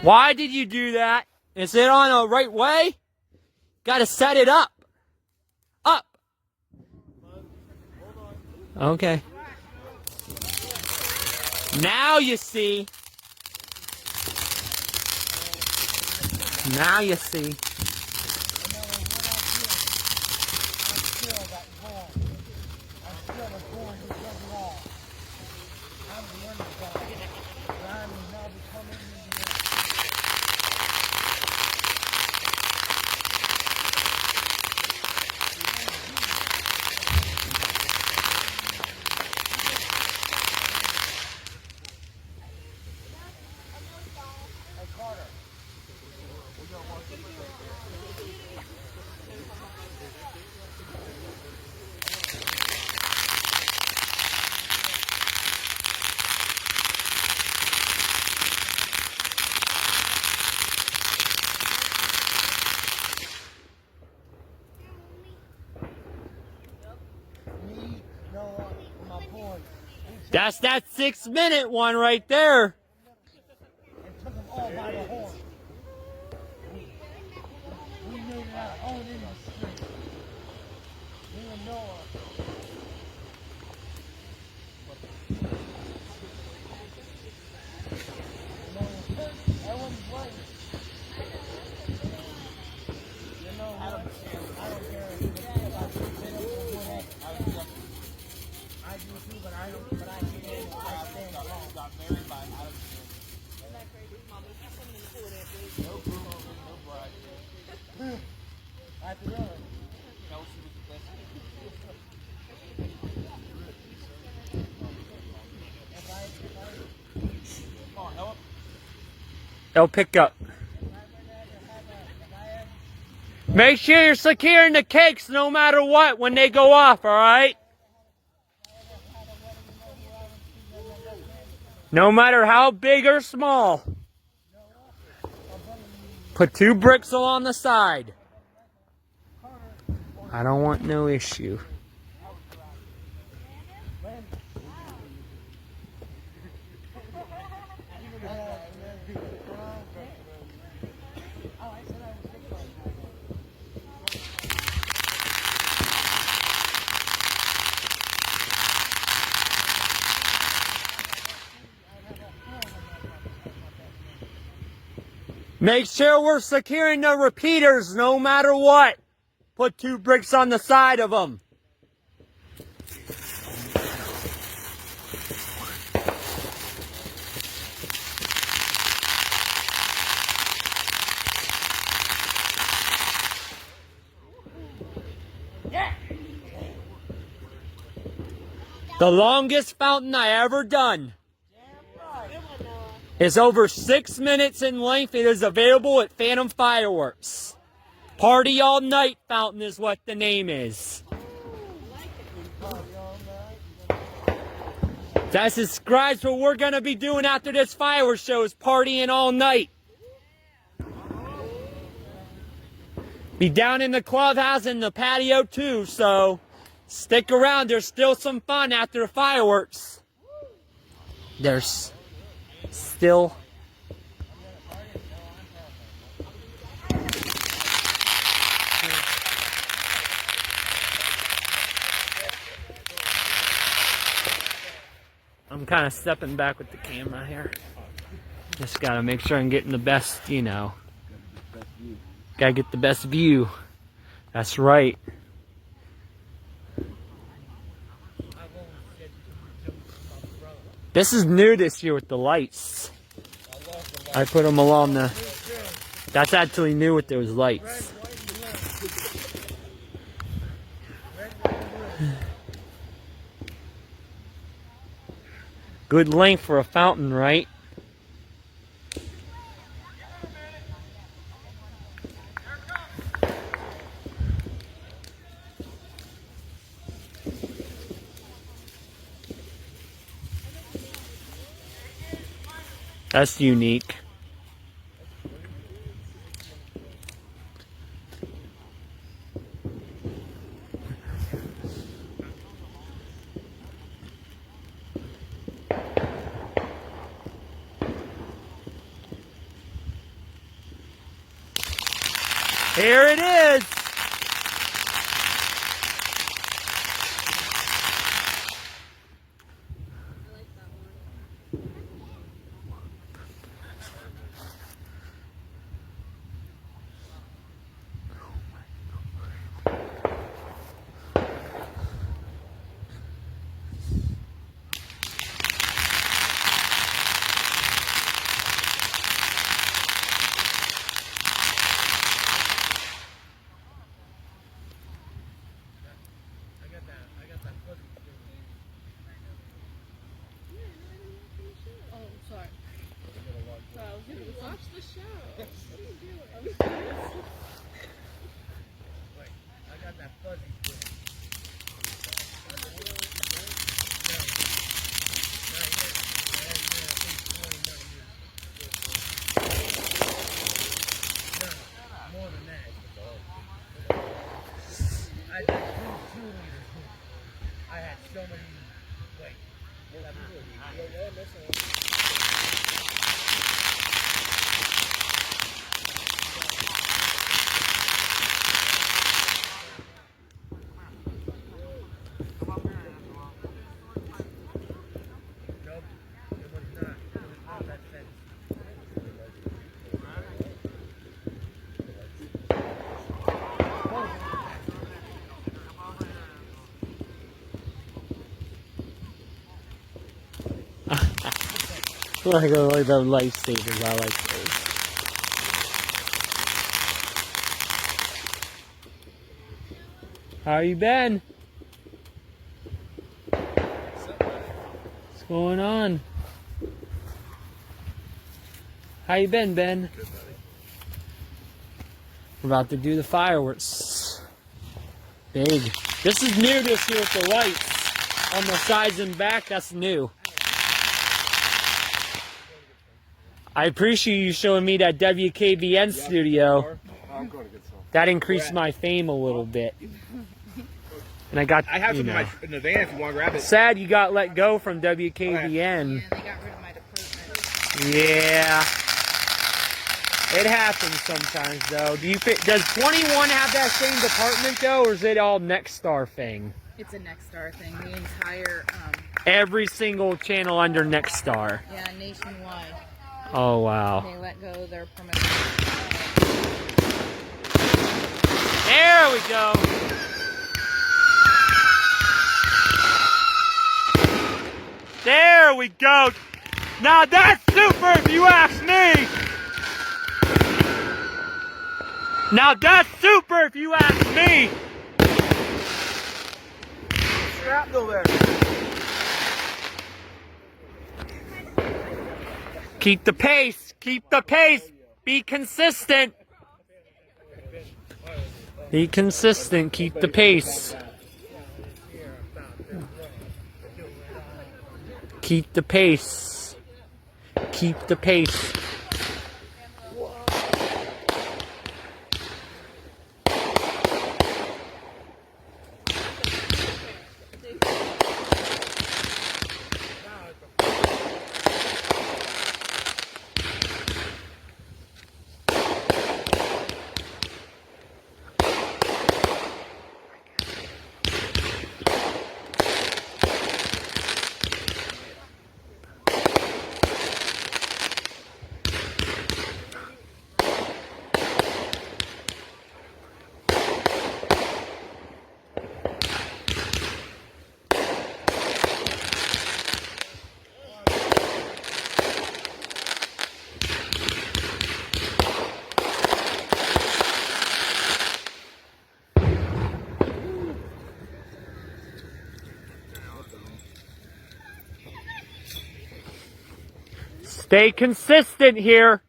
Why did you do that? Is it on the right way? Gotta set it up. Up. Okay. Now you see. Now you see. That's that 6-minute one right there. And took them all by the horn. We made it our own industry. Me and Noah. That wasn't right. You know what? I don't care if I put it up or whatever. I do too, but I don't. But I stand alone. Got married by Adam. Isn't that crazy, Mama? You put him in the pool there, please. No pool, no bride. I have to run. Kelsey was the best. Come on, Ella. They'll pick up. Make sure you're securing the cakes no matter what when they go off, alright? No matter how big or small. Put 2 bricks along the side. I don't want no issue. Make sure we're securing the repeaters no matter what. Put 2 bricks on the side of them. The longest fountain I ever done is over 6 minutes in length. It is available at Phantom Fireworks. Party All Night Fountain is what the name is. That describes what we're going to be doing after this fireworks show, is partying all night. Be down in the clubhouse and the patio too, so stick around. There's still some fun after the fireworks. There's still... I'm kind of stepping back with the camera here. Just gotta make sure I'm getting the best, you know. Gotta get the best view. That's right. This is new this year with the lights. I put them along the... That's actually new with those lights. Good length for a fountain, right? That's unique. Here it is. Watch the show. What are you doing? I got that fuzzy thing. More than that. I did 2 liters. I had so many. Wait. Nope, it was not. It was not that sense. Like the lifesavers, I like those. How you been? What's going on? How you been, Ben? Good, buddy. We're about to do the fireworks. Big. This is new this year with the lights on the sides and back. That's new. I appreciate you showing me that WKBN studio. I'm going to get some. That increased my fame a little bit. And I got, I have you some know. in the van if you want to grab it. Sad you got let go from WKBN. Yeah, they got rid of my department. Yeah. It happens sometimes, though. Does 21 have that same department, though, or is it all Nexstar thing? It's a Nexstar thing. The entire, Every single channel under Nexstar. yeah, nationwide. Oh, wow. They let go of their promotion. There we go. There we go. Now that's super if you ask me. Now that's super if you ask me. Shrapnel there. Keep the pace. Keep the pace. Be consistent. Be consistent. Keep the pace. Keep the pace. Keep the pace. Stay consistent here.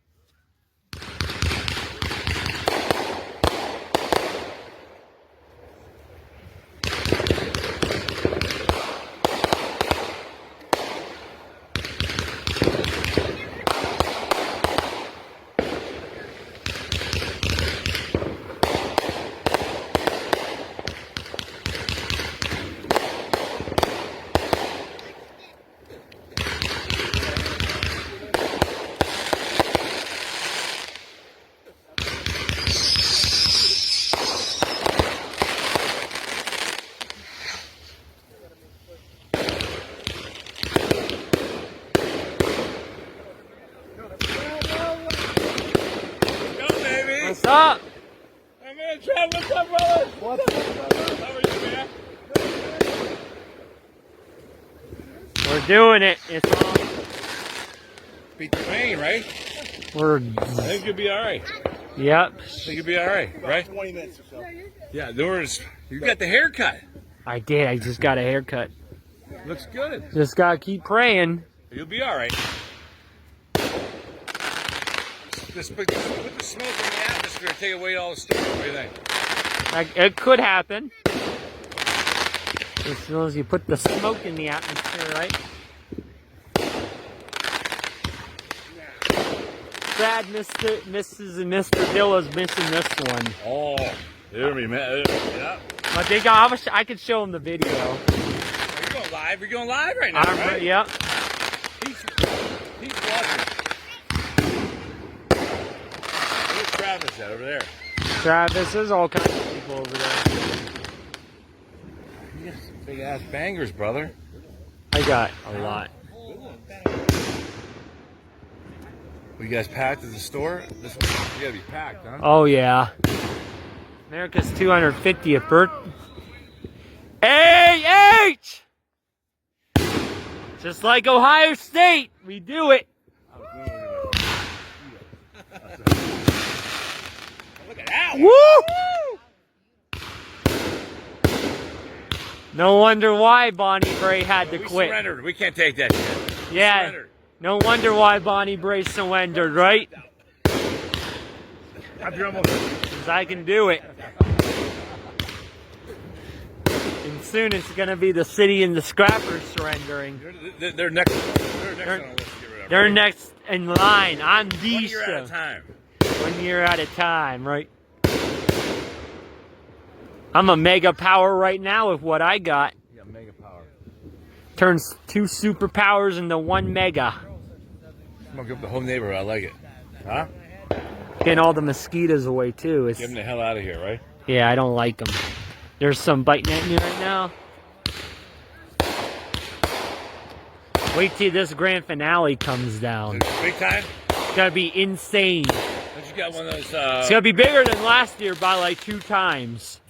What's up? Hey man, Trav, what's up, brother? What's up, brother? How are you, man? We're doing it. It's on. Beat the rain, right? We're. I think you'll be all right. Yep. I think you'll be all right, right? 20 minutes or so. Yeah, you got the haircut. I did. I just got a haircut. Looks good. Just gotta keep praying. You'll be all right. Just put the smoke in the atmosphere, take away all the stuff. What do you think? It could happen. As long as you put the smoke in the atmosphere, right? Sad Mrs. and Mr. Dilla's missing this one. Oh, hear me, man. Yeah. But they got, I could show them the video. Are you going live? You're going live right now, right? Yep. He's watching. Where's Travis at over there? Travis, there's all kinds of people over there. You got some big ass bangers, brother. I got a lot. You guys packed at the store? This one, you gotta be packed, huh? Oh yeah. America's 250th birthday. AH! Just like Ohio State, we do it. Look at that one. Woo! No wonder why Bonnie Bray had to We quit. surrendered. We can't take that shit. Yeah. Surrendered. No wonder why Bonnie Bray surrendered, right? After almost. 'Cause I can do it. And soon it's gonna be the city and the scrappers surrendering. They're next. They're next on the list to get rid of. They're next in line on 1 these year at a shows. time. 1 year at a time, right? I'm a mega power right now with what I got. You got mega power. Turns 2 superpowers into 1 mega. I'm gonna give the whole neighborhood. I like it. Huh? Getting all the mosquitoes away too. Get them the hell out of here, right? Yeah, I don't like them. There's some biting at me right now. Wait till this grand finale comes down. Big time? It's gonna be insane. Don't you got one of those? It's gonna be bigger than last year by like 2 times.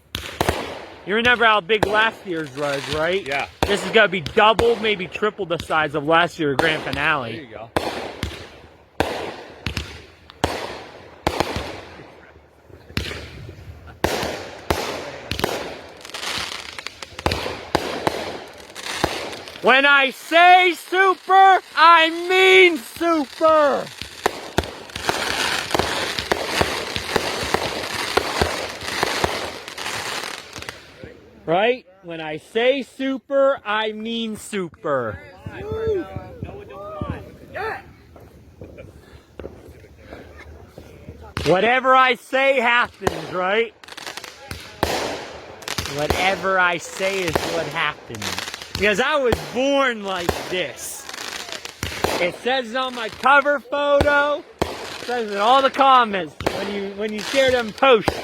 You remember how big last year's was, right? Yeah. This is gonna be double, maybe triple the size of last year's grand There finale. you go. When I say super, I mean super. Right? When I say super, I mean super. Whatever I say happens, right? Whatever I say is what happens. Because I was born like this. It says on my cover photo, it says in all the comments when you share them posts.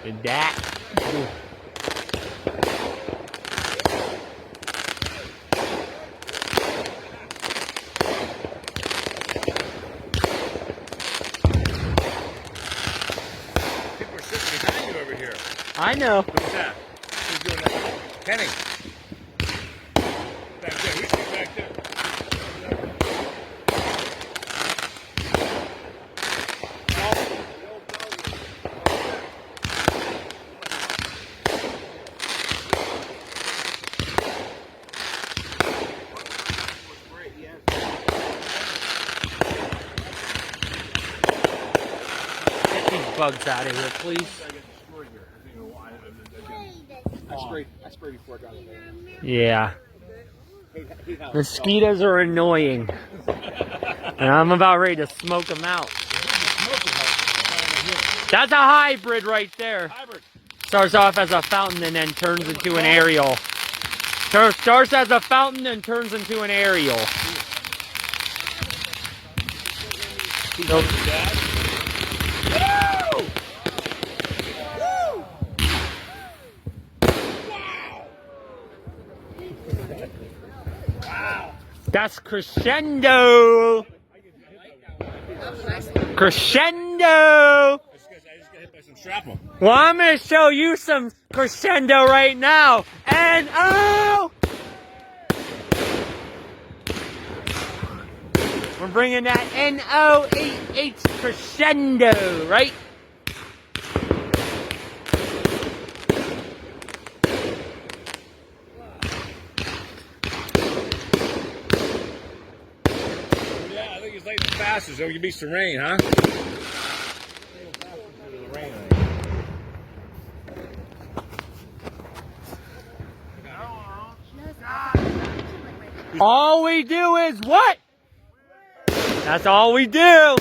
And that. People are sitting behind you over here. I know. Who's that? Who's doing that? Kenny. Back there. Who's back there? Get these bugs out of here, please. I sprayed before I got in there. Yeah. Mosquitoes are annoying. And I'm about ready to smoke them out. That's a hybrid right there. Hybrid. Starts off as a fountain and then turns into an aerial. Starts as a fountain and turns into an aerial. Nope. That's crescendo. Crescendo. I just got hit by some shrapnel. Well, I'm going to show you some crescendo right now. And oh! We're bringing that NOAH crescendo, right? Yeah, I think it's like the fastest. So you beat the rain, huh? All we do is what? That's all we do.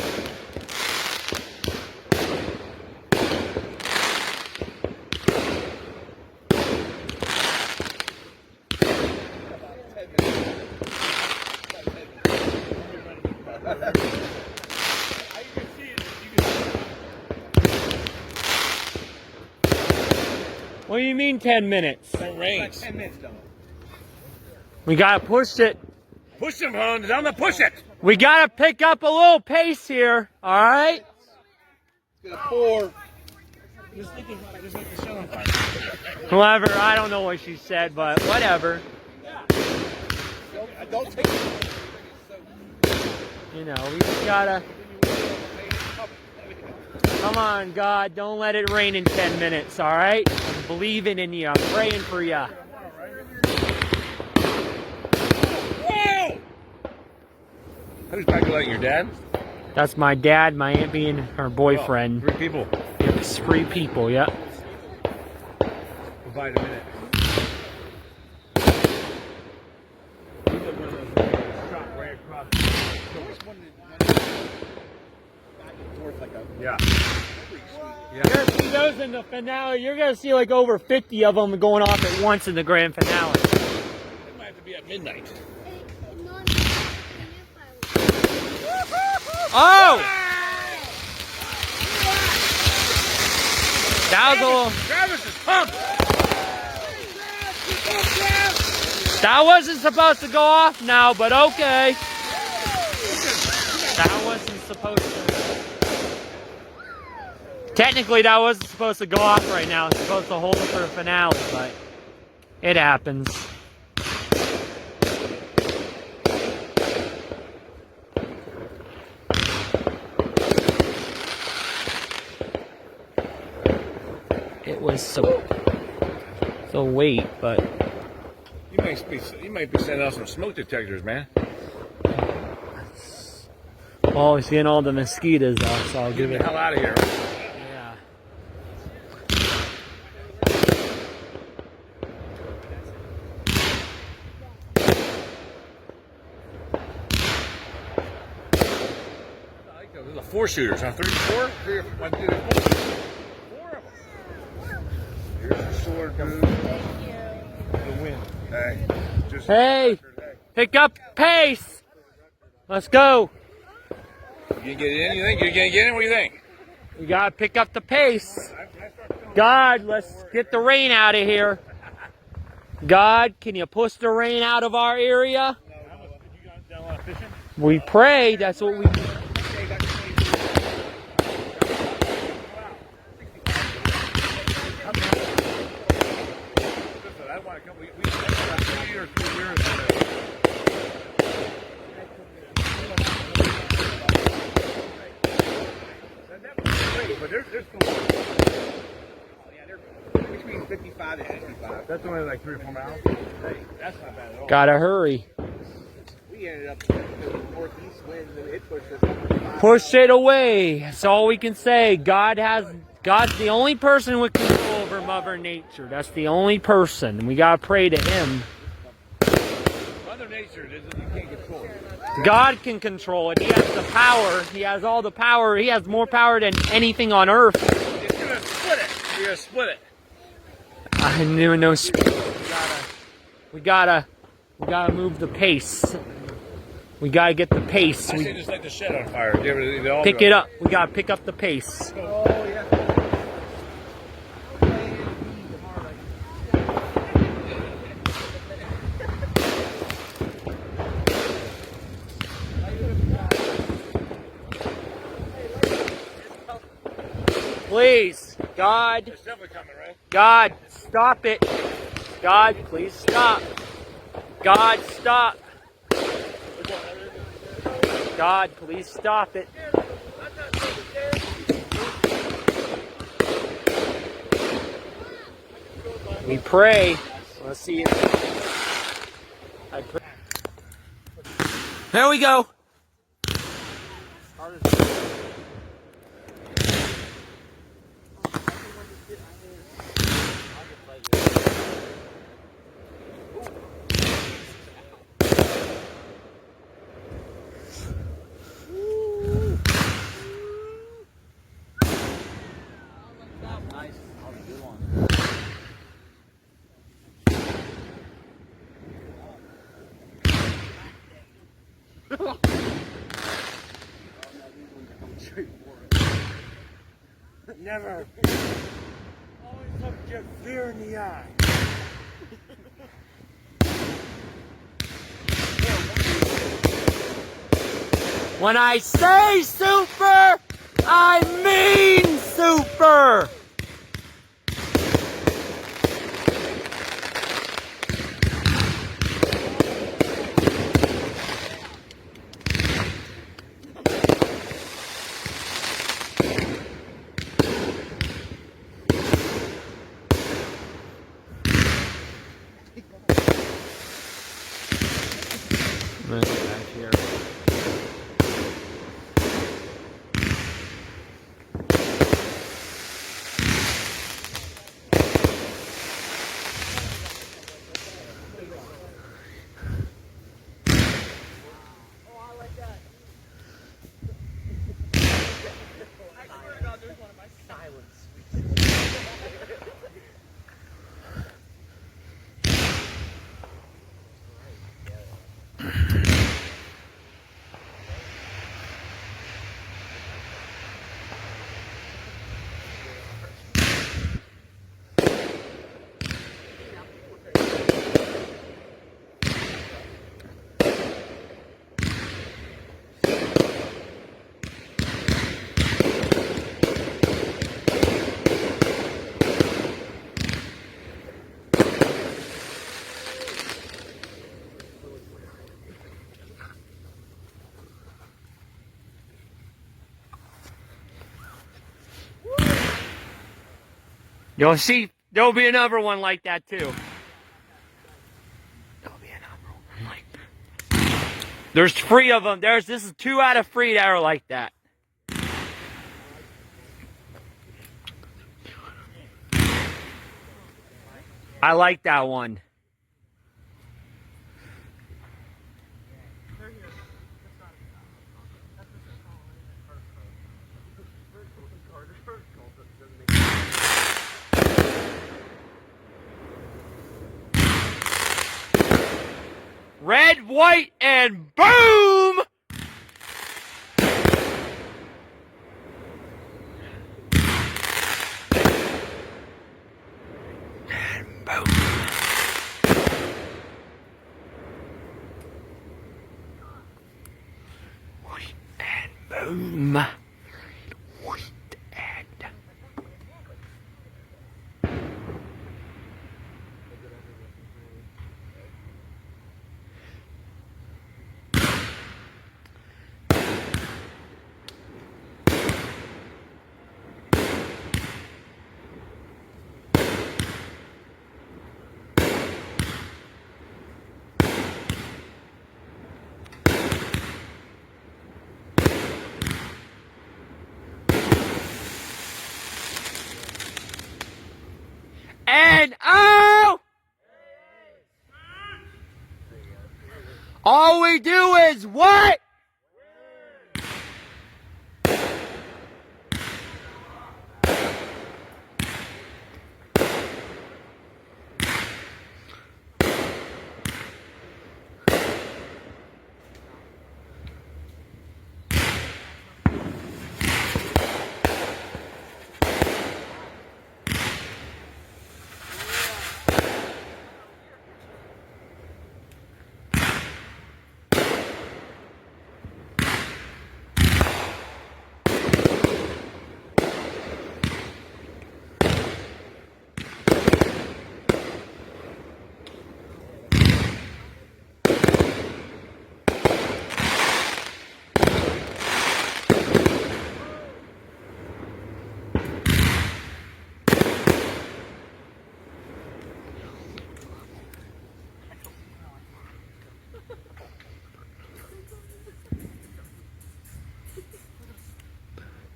What do you mean 10 minutes? It rains. 10 minutes, though. We gotta push it. Push them, hon. Tell them to push it. We gotta pick up a little pace here, alright? It's gonna pour. Just like the sun on fire. Whoever, I don't know what she said, but whatever. Don't take it. You know, we just gotta... Come on, God, don't let it rain in 10 minutes, alright? I'm believing in you. I'm praying for you. Whoa! Who's calculating, your dad? That's my dad, my Aunt Bee, and her boyfriend. 3 people. It's 3 people, yeah. Provide a minute. Yeah. You're gonna see those in the finale. You're gonna see like over 50 of them going off at once in the grand finale. It might have to be at midnight. Oh! That was a little... Travis is pumped. That wasn't supposed to go off now, but okay. That wasn't supposed to... Technically, that wasn't supposed to go off right now. It's supposed to hold it for the finale, but it happens. It was so wait, but You might be sending out some smoke detectors, man. well, we're seeing all the mosquitoes though, so I'll Get give the it. hell out of here. Yeah. I like those. Those are 4-shooters, huh? 34? 3 or 1, 2, 4. 4 of them. Here's the sword, dude. The wind. Hey. Just Hey, pick up pace. Let's go. You gonna get in? You think you're gonna get in? What do you think? We gotta pick up the pace. God, let's get the rain out of here. God, can you push the rain out of our area? We pray. That's what we. I want a couple. We 2 or 3 years. But they're still. Yeah, they're between 55 and 65. That's only like 3 or 4 miles. Hey, that's not bad at all. Gotta hurry. We ended up with the northeast winds and it pushed us up. Push it away. That's all we can say. God's the only person with control over Mother Nature. That's the only person. And we gotta pray to Him. Mother Nature, you can't control it. God can control it. He has the power. He has all the power. He has more power than anything on earth. You're gonna split it. You're gonna split it. I knew no. We gotta move the pace. We gotta get the pace. I say just light the shed on fire. They all Pick go. it up. We gotta pick up the pace. Oh, yeah. please. God, It's definitely coming, right? God, stop it. God, please stop. God, stop. God, please stop it. We pray. Let's see. I pray. There we go. Never. Always look your fear in the eye. When I say super, I mean super. Back here. You'll see, there'll be another one like that too. There'll be another one like that. There's 3 of them. This is 2 out of 3 that are like that. I like that one. Red, white, and boom! And boom. White and boom. White and oh! All we do is what?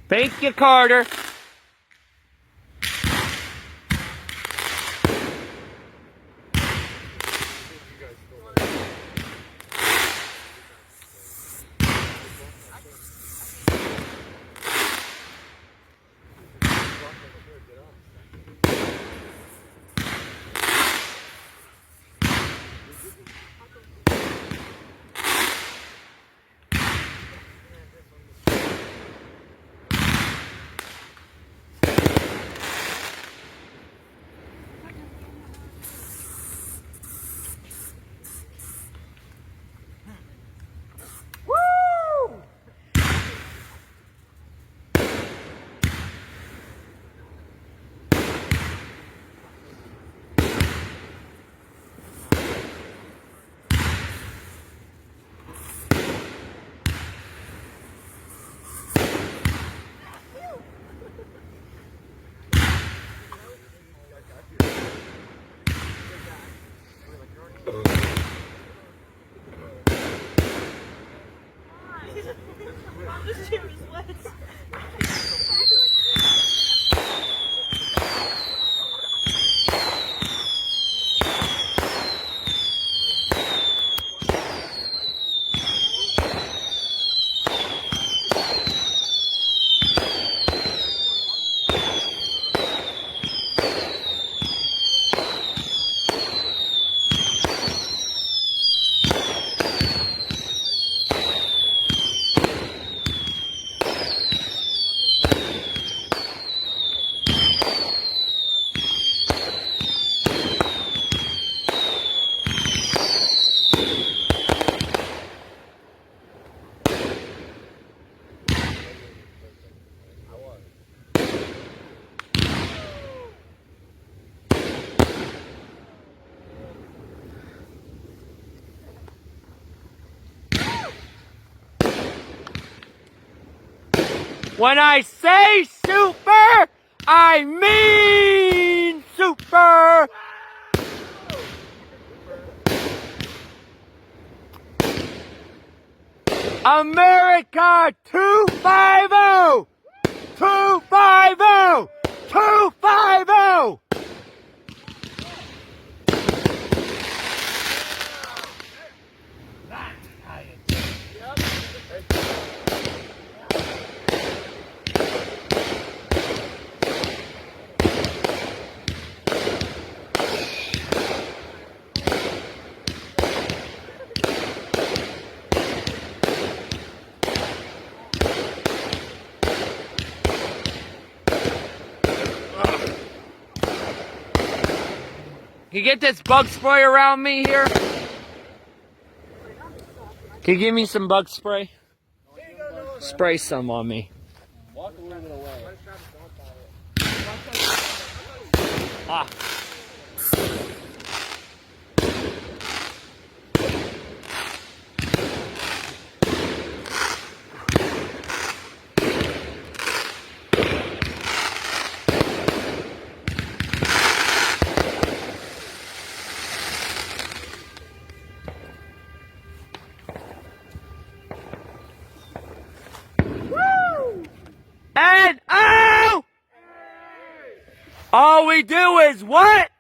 Thank you, Carter. When I say super, I mean super. America 250! 250! 250! Can you get this bug spray around me here? Can you give me some bug spray? Spray some on me. Walk a little bit away. Ah. And oh! All we do is what?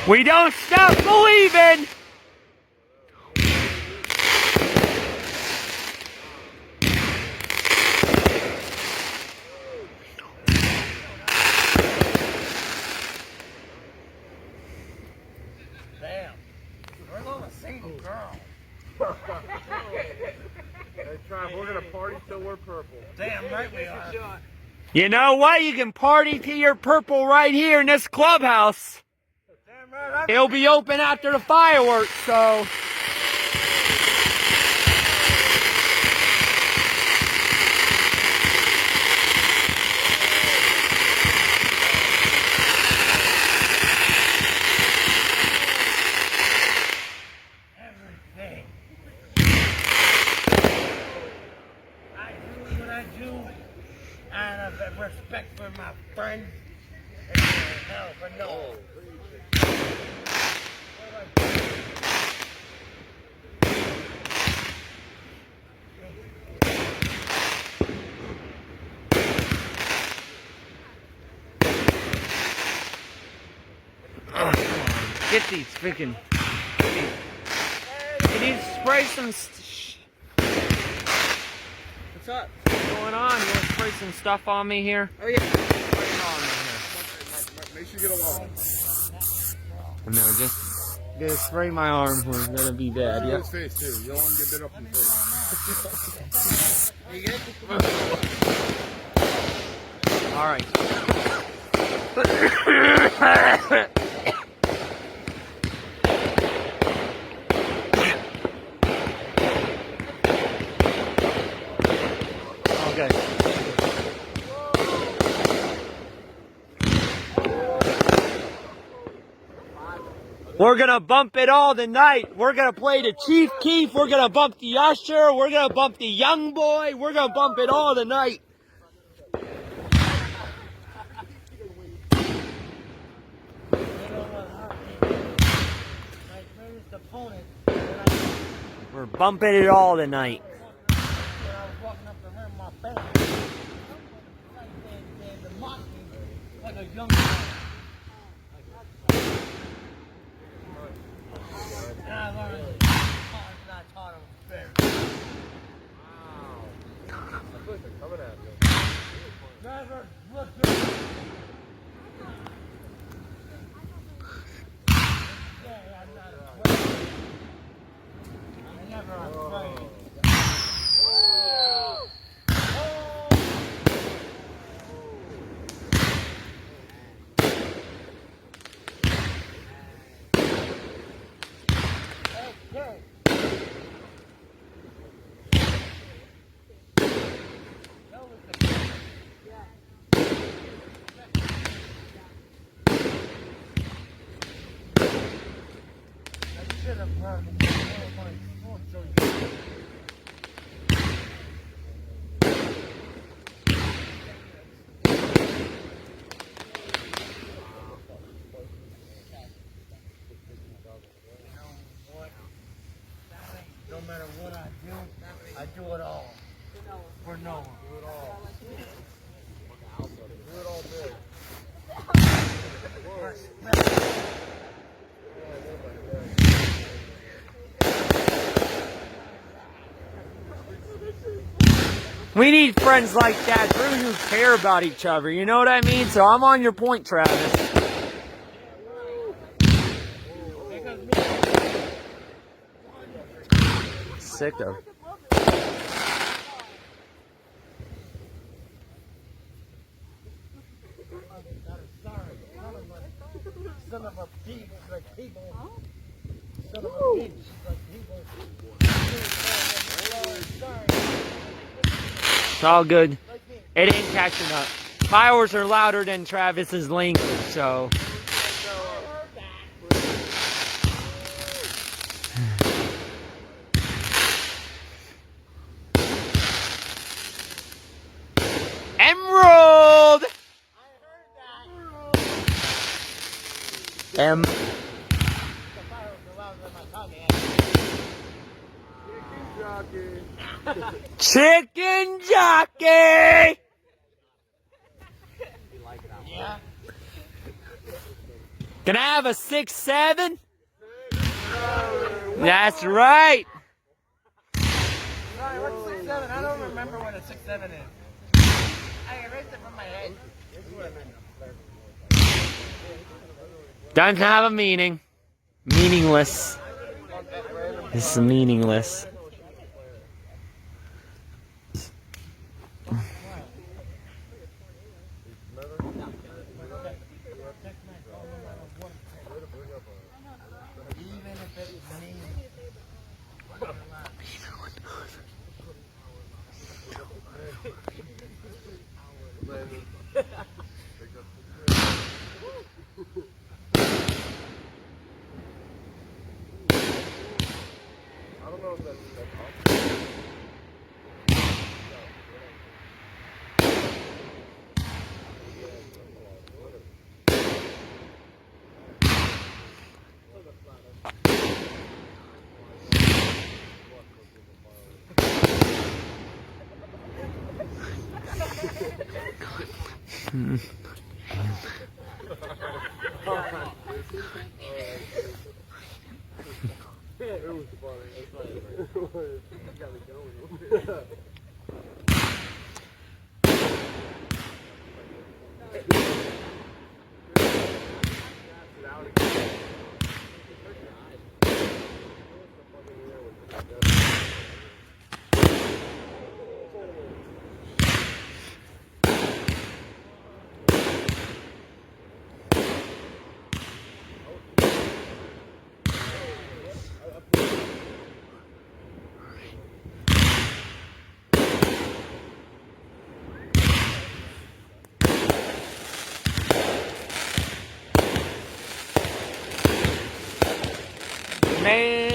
We don't stop believing. Damn. We're gonna see the girl. Hey, Trav, we're gonna party till we're purple. Damn right we are. You know what? You can party to your purple right here in this clubhouse. Damn right. It'll be open after the fireworks, so. Everything. I do what I do, and I have respect for my friends. Hell, but no. Get these freaking. You need to spray some. What's up? What's going on? You want to spray some stuff on me here? Oh yeah. Make sure you get along. No, just spray my arm. We're gonna be bad. Yep. His face too. You don't want to get bit up in the face. You good? All right. Okay. We're gonna bump it all tonight. We're gonna play the Chief Keef. We're gonna bump the Usher. We're gonna bump the Young Boy. We're gonna bump it all tonight. We're bumping it all tonight. Like a young man. And I learned and I taught him very. Driver, look good. Yeah, I'm not afraid. I'm never afraid. No matter what I do it all. For no one. Do it all. Do it all big. We need friends like that, really, who care about each other. You know what I mean? So I'm on your point, Travis. Sicko. Son of a pig, like people. Son of a bitch, like people. It's all good. It ain't catching up. Fireworks are louder than Travis's language, so. Emerald! M. Chicken jockey! Yeah. Can I have a 6-7? That's right. Sorry, what's 6'7"? I don't remember what a 6'7" is. I erased it from my head. Doesn't have a meaning. Meaningless. It's meaningless. Even if it's me. I don't know if that's Man.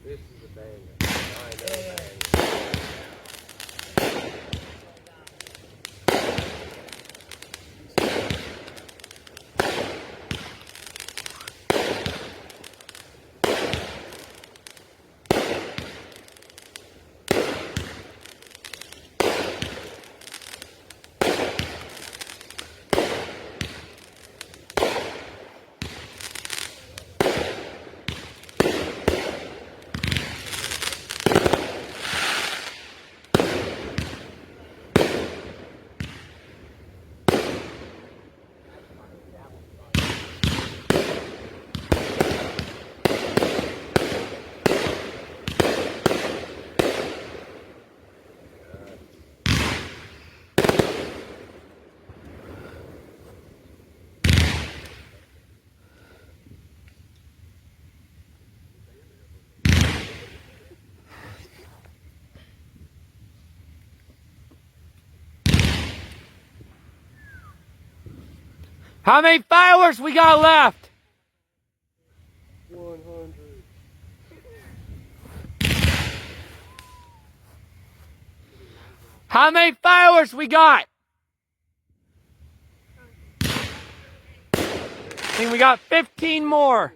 This is a banger. I know a banger. How many fireworks we got left? 100. How many fireworks we got? I think we got 15 more.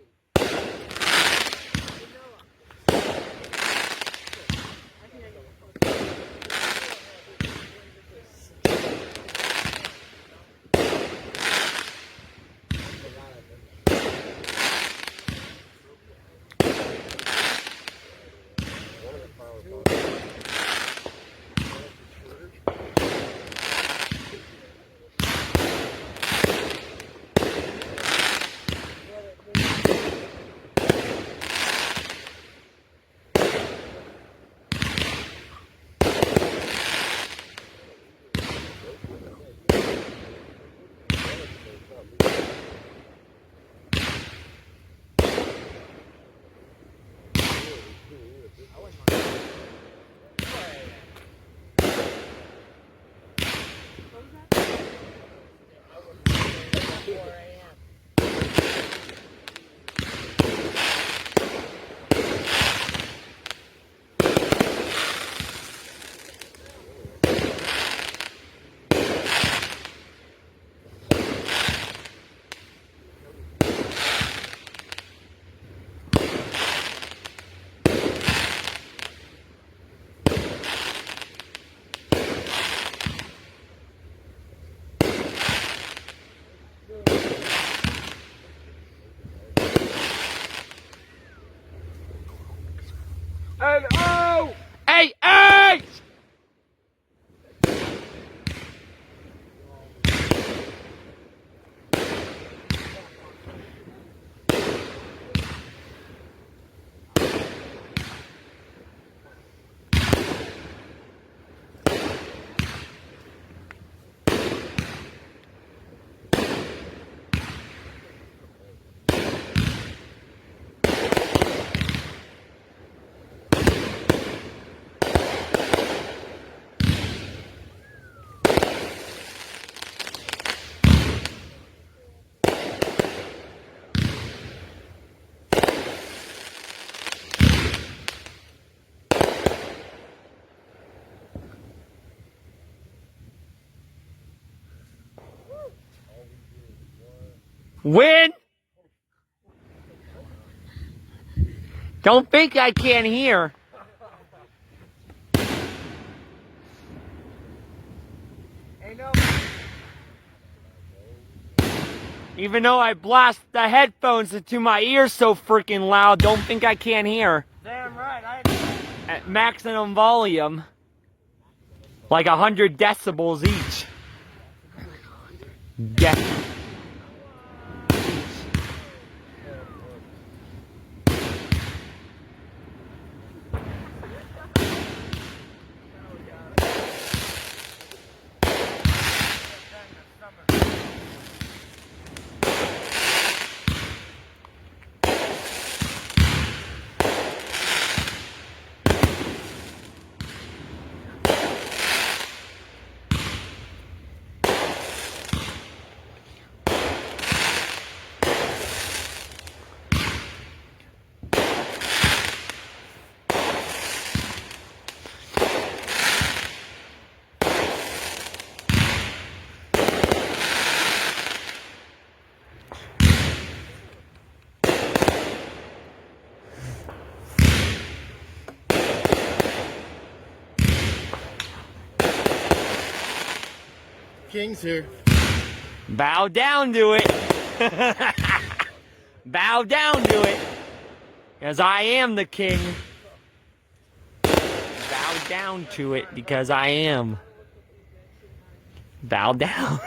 Win! Don't think I can't hear. Ain't no. Even though I blast the headphones into my ears so freaking loud, don't think I can't hear. Damn right. At maximum volume. Like 100 decibels each. King's here. Bow down to it. Bow down to it. Because I am the king. Bow down to it because I am. Bow down.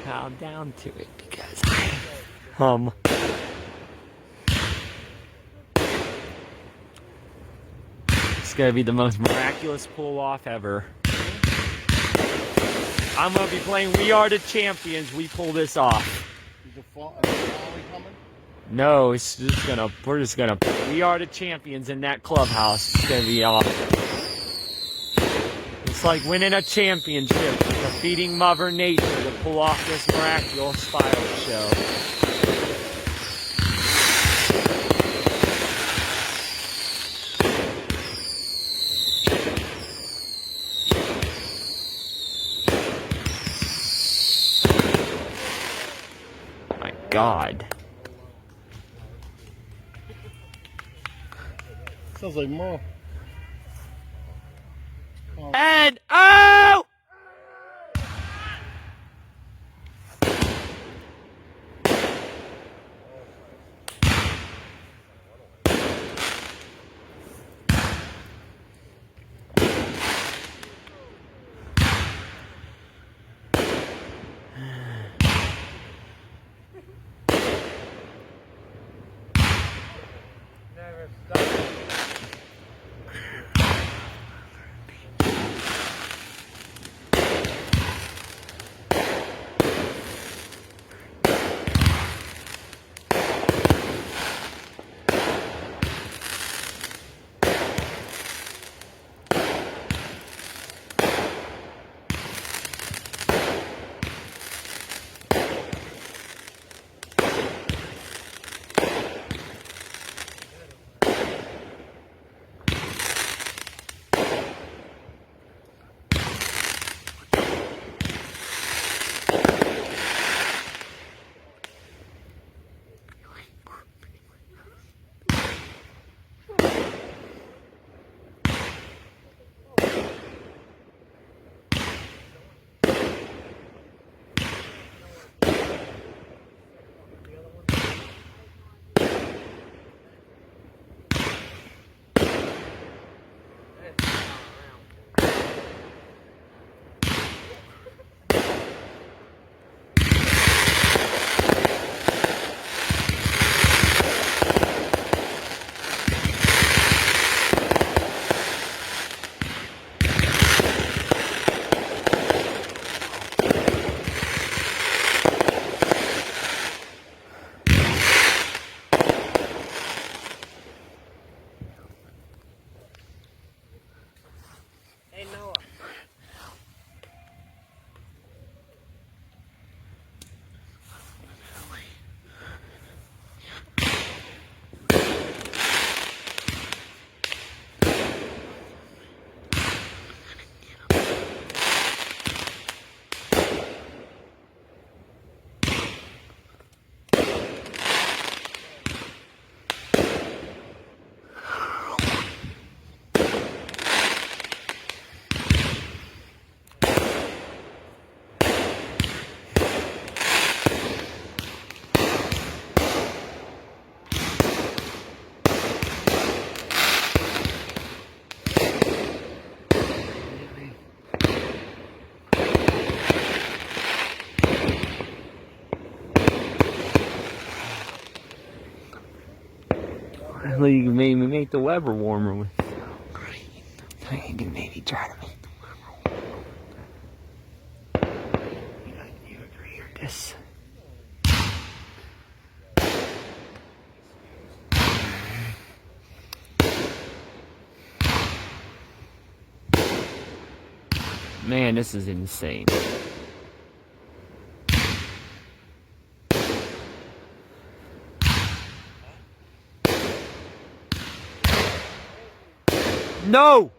Bow down to it because I am. It's gonna be the most miraculous pull off ever. I'm gonna be playing We Are the Champions. We pull this off. Is the fall coming? No, it's just gonna. We're just gonna. We Are the Champions in that clubhouse. It's gonna be awesome. It's like winning a championship, defeating Mother Nature to pull off this miraculous fireworks show. God. Sounds like Merle. And oh! You can maybe make the Weber warmer with. You can maybe try to make the Weber warmer. You agree with this? Man, this is insane. No!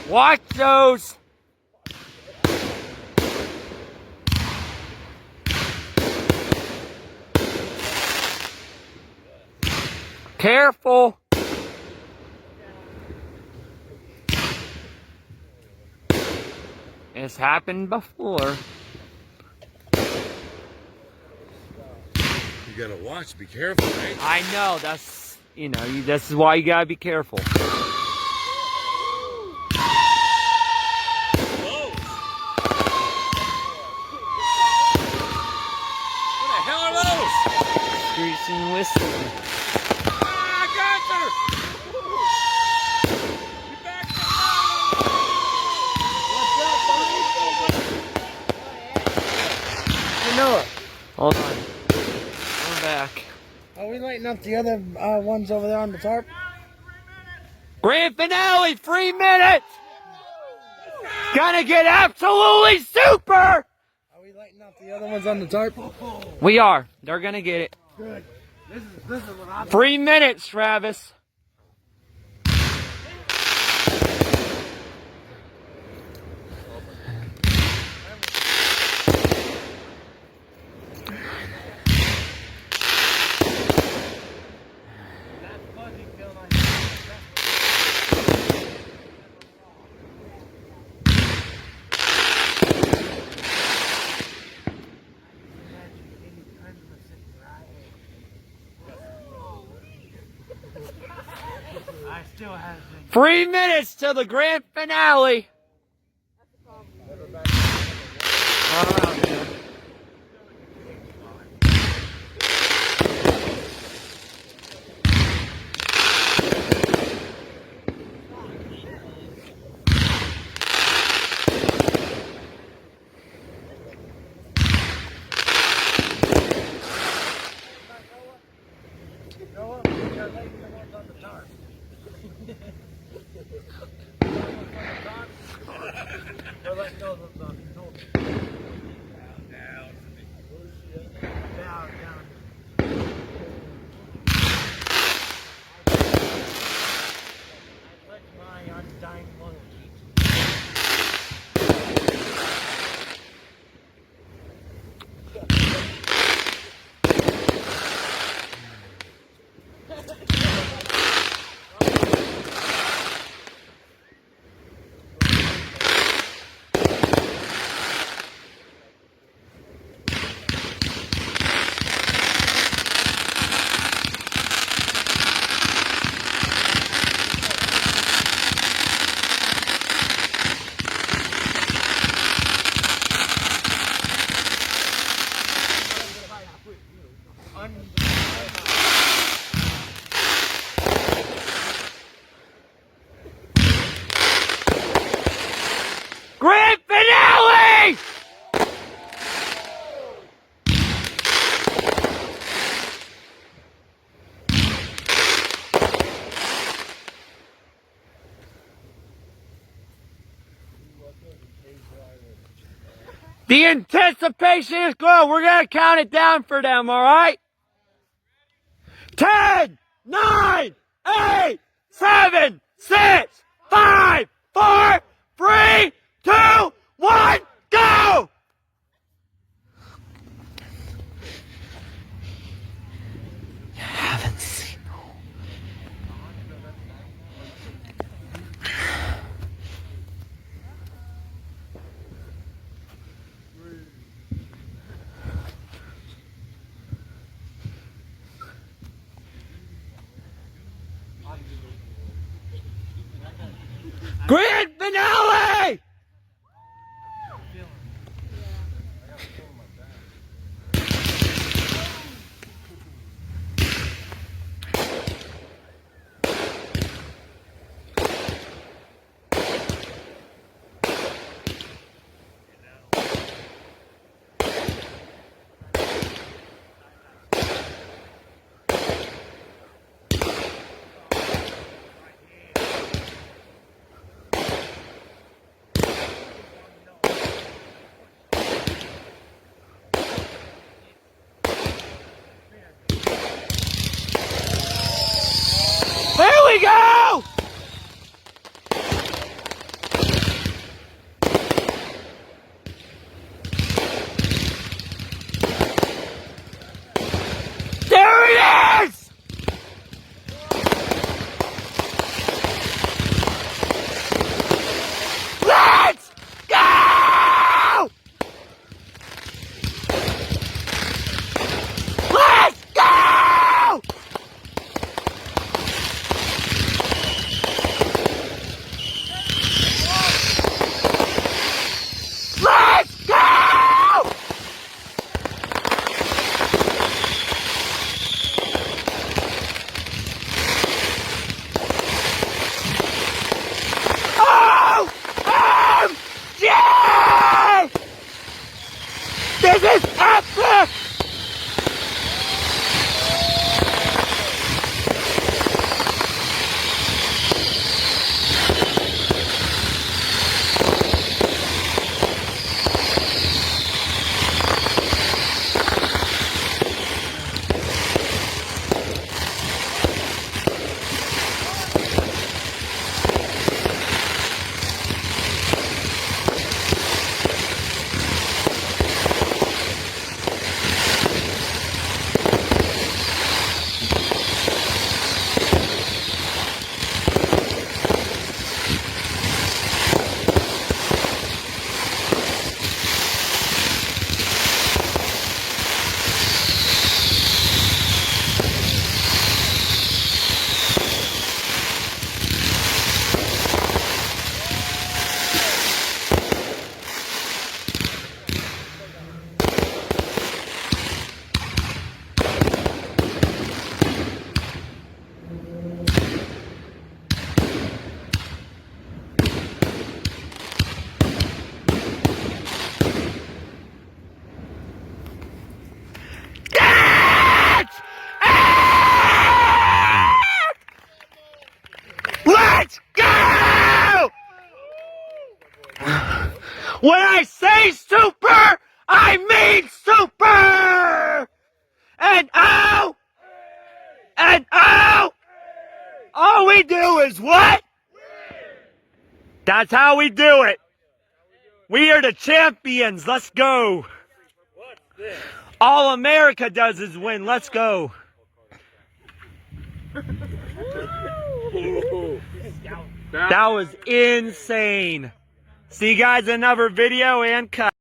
Watch those! Careful! It's happened before. You gotta watch, be careful, right? I know, that's, this is why you gotta be careful. What the hell are those? Streets and whistling. Ah, I got her! Get back Noah, Hold on. We're back. are we lighting up the other ones over there on the tarp? Grand finale, 3 minutes! Gonna get absolutely super! Are we lighting up the other ones on the tarp? We are. They're gonna get it. Good. This is what I'm 3 minutes, Travis. I still have 3 minutes to the grand finale. All right, man. Noah, you're lighting the ones on the tarp. They're letting those ones on the tarp. Down. I let my undying loyalty to Grand finale! The anticipation is good. We're going to count it down for them, all right? 10, 9, 8, 7, 6, 5, 4, 3, 2, 1, go! You haven't seen. Grand finale! When I say super, I mean super! And oh! And oh! All we do is what? That's how we do it. We are the champions. Let's go. All America does is win. Let's go. That was insane. See you guys in another video and cut.